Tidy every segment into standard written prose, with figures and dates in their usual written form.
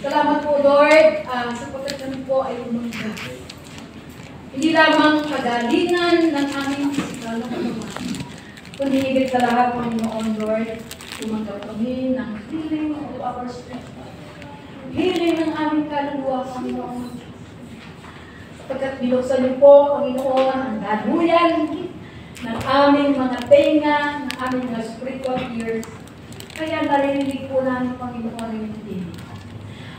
Salamat po, Lord, sapagkat kami po ay umangga. Hindi lamang kagalingan ng aming pisikal na katawan, kundi higit sa lahat, Panginoon, Lord, tumanggap kami ng healing of our strength. Healing ng aming kaluluwa, Panginoon. Sapagkat binuksan niyo po, Panginoon, ang daluyan ng aming mga tenga, ng aming mga spiritual ears. Kaya naririnig po namin, Panginoon, ang hindi.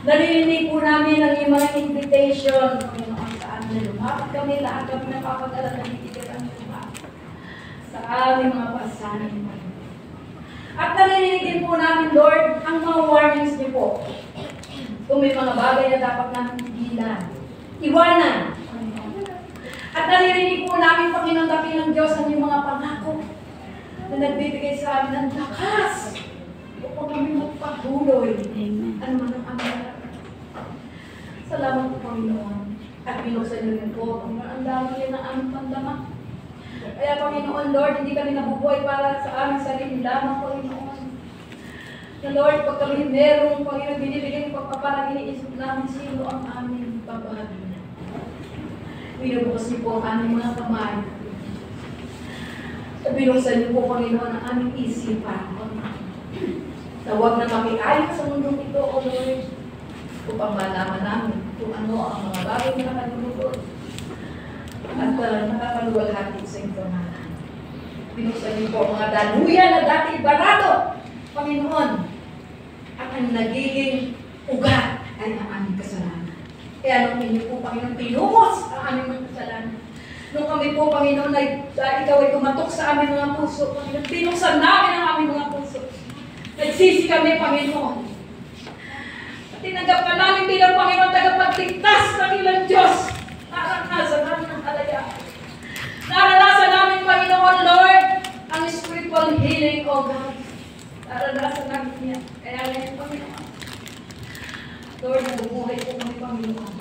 Naririnig po namin ang iyong mga invitation, Panginoon, sa amin. Lumapit kami, lahat kami napapagala na bibigyan ang lumapit sa aming mga pasanin. At naririnig din po namin, Lord, ang mga warnings niyo po. Kung may mga bagay na dapat namin tigilan, iwanan. At naririnig po namin, Panginoon, dapin ng Diyos ang iyong mga pangako na nagbibigay sa amin ng lakas upang kami magpatuloy. Ano man ang aming. Salamat po, Panginoon. At binuksan niyo rin po, Panginoon, ang dami yan ng aming pandama. Kaya, Panginoon, Lord, hindi kami nabubuhay para sa aming sarili lamang, Panginoon. Na, Lord, pag kami merong, Panginoon, binibigay ng pagpaparang iniisip namin, sino ang aming pagpapahagi. Binubukas niyo po ang aming mga kamay. At binuksan niyo po, Panginoon, ang aming isipan. Na huwag na makiayon sa mundong ito, O Lord, upang malaman namin kung ano ang mga bagay na nakalulugod at nakakaluwalhati sa informahan. Binuksan niyo po mga daluyan na dati barado, Panginoon, at ang nagiging ugat ay ang aming kasalanan. Kaya nung inyo po, Panginoon, pinumos ang aming mga kasalanan. Nung kami po, Panginoon, ikaw ay kumatok sa aming mga puso, Panginoon, binuksan namin ang aming mga puso. Nagsisi kami, Panginoon. Tinanggap ka namin bilang Panginoon tagapagligtas ng ilang Diyos. Naranasan namin ang kalayaan. Naranasan namin, Panginoon, Lord, ang spiritual healing, O God. Naranasan namin niya. Kaya ngayon, Panginoon, Lord, nabubuhay po kami, Panginoon.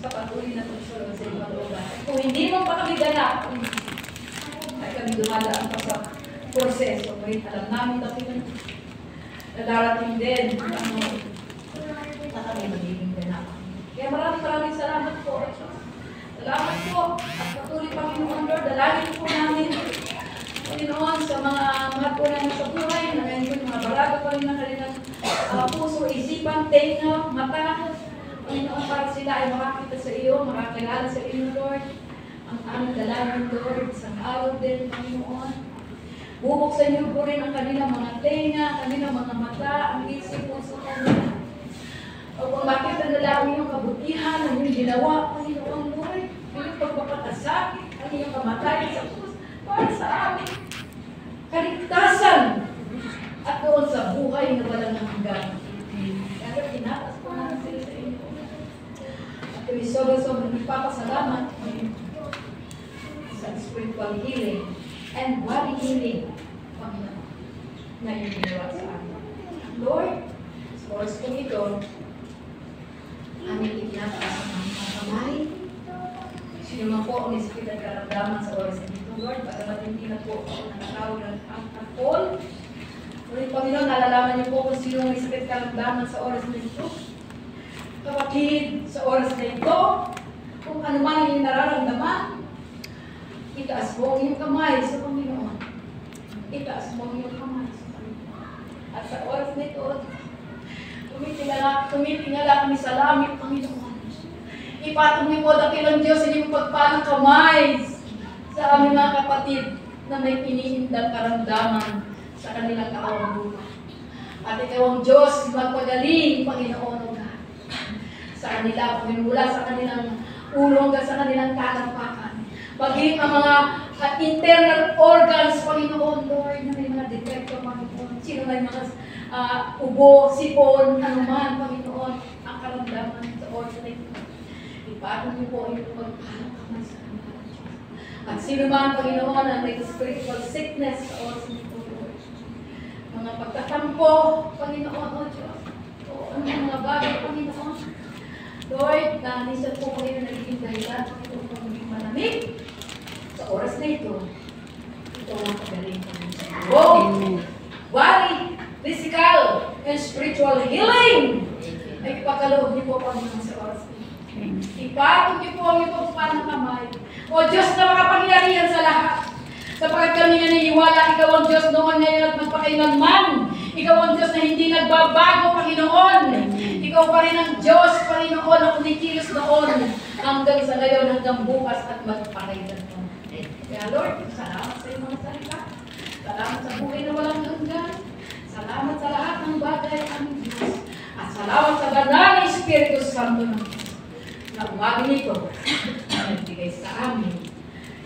Sa patuloy na pagsulong sa ibang lugar. Kung hindi mo pa kami ganap, ay kami dumadaan pa sa proseso. Ngayon, alam namin na darating din na kami magiging ganap. Kaya maraming salamat po. Salamat po. At patuloy, Panginoon, Lord, dalangin po namin, Panginoon, sa mga po na nasa buhay, na ngayon mga barato pa rin ng kanilang puso, isipan, tenga, mata, Panginoon, para sila ay makakita sa iyo, makakilala sa iyo, Lord. Ang aming dalangin, Lord, sa araw din, Panginoon. Bubuksan niyo po rin ang kanilang mga tenga, kanilang mga mata, ang isip, puso, kanila. O kung makita na lang yung kabutihan, ang iyong ginawa, Panginoon, Lord, yung pagpapakasakit, ang iyong kamatayan sa puso, para sa amin. Kaligtasan at doon sa buhay na walang hanggan. Kaya tinatas po namin sila sa inyo. At kami sobrang nagpapasalamat sa spiritual healing and body healing, Panginoon, na iyong ginawa sa amin. Lord, sa oras kong ito, aming itinataas ang mga kamay. Sino man po ang isipit at karamdaman sa oras ng ito, Lord, pagkamat hindi na po ako nakatawag ng angkol. Ngunit, Panginoon, nalalaman niyo po kung sino ang isipit at karamdaman sa oras na ito. Kapatid, sa oras na ito, kung ano man ang nararamdaman, itaas mo ang iyong kamay sa Panginoon. Itaas mo ang iyong kamay sa Panginoon. At sa oras na ito, tumitingala kami sa langit, Panginoon. Ipatong niyo po dati ng Diyos sa inyong pagpalang kamay sa aming mga kapatid na may iniindang karamdaman sa kanilang kaawang buhay. At ikaw ang Diyos, magpagaling, Panginoon, O God, sa kanila, mula sa kanilang ulo hanggang sa kanilang talampakan. Maging ang mga internal organs, Panginoon, Lord, na may mga defecto, Panginoon. Sino may mga ubo, sipon, anuman, Panginoon, ang karamdaman sa organ na ito. Ipatong niyo po yung pagpalang kamay sa kanila. At sino man, Panginoon, ang may spiritual sickness sa oras nito, Lord. Mga pagtatampo, Panginoon, O Diyos. O ano mga bagay, Panginoon. Lord, na minsan po kayo nagiging dahilan, Panginoon, kung maging malamig. Sa oras na ito, ito ang pagaling Panginoon. Body, physical, and spiritual healing. ay ipagkaloob niyo po Panginoon sa oras niyo. Ipatong niyo po ang iyong ng kamay. O Diyos na makapangyarihan sa lahat. Sapagkat kami naniniwala, Ikaw ang Diyos noon, ngayon at magpakailanman. Ikaw ang Diyos na hindi nagbabago, Panginoon. Ikaw pa rin ang Diyos, Panginoon, na kumikilos noon hanggang sa ngayon, hanggang bukas at magpakailanman. Kaya Lord, salamat sa iyong mga salita. Salamat sa buhay na walang hanggan. Salamat sa lahat ng bagay, aming Diyos. At salamat sa banal na Espiritu Santo ng Diyos. Na umaga nito, na nagbigay sa amin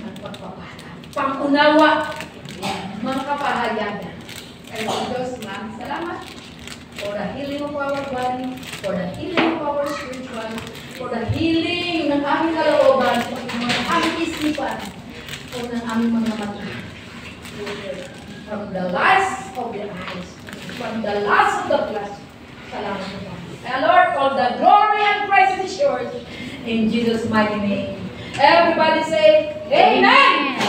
ng pagpapala. Pangunawa, mga kapahayagan. Kaya Diyos, maraming salamat for the healing of our body, for the healing of our spiritual, for the healing ng aming kalooban, ng aming isipan, o ng aming mga mata. From the last of the eyes, from the last of the flesh. Salamat po. Kaya Lord, all the glory and praise is yours in Jesus' mighty name. Everybody say, Amen!